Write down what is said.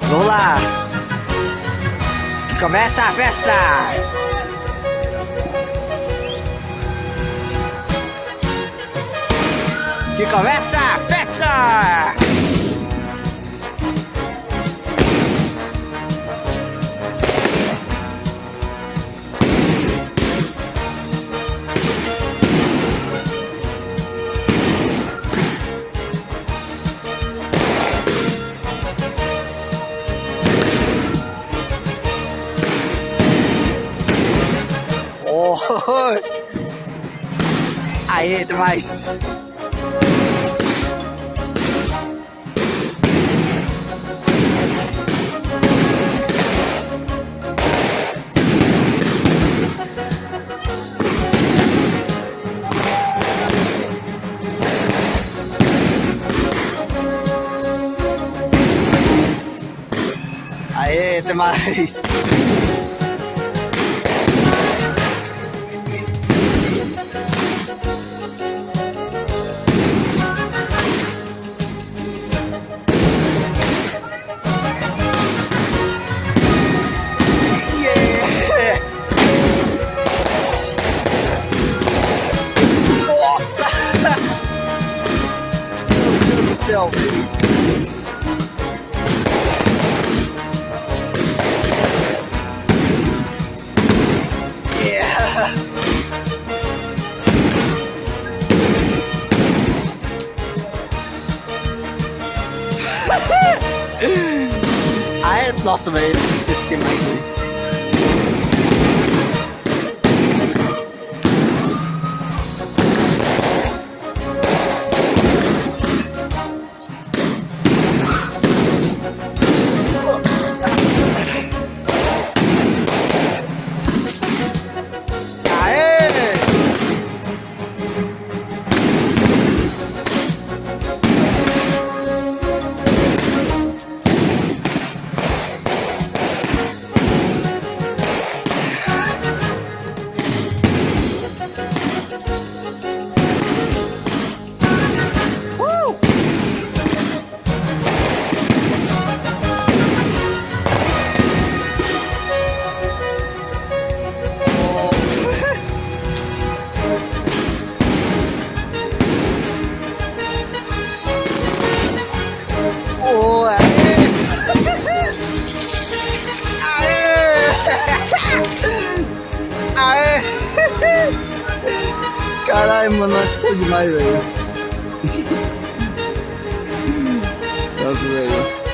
Vamos lá! Começa a festa! Que começa a festa! Oh! Aí, demais! Aê, tem mais! Yeah! Nossa! Meu Deus do céu! Ai, nossa, velho, não sei se tem mais aí. Aê! Caralho, mano, nossa, demais, velho. Nossa, velho.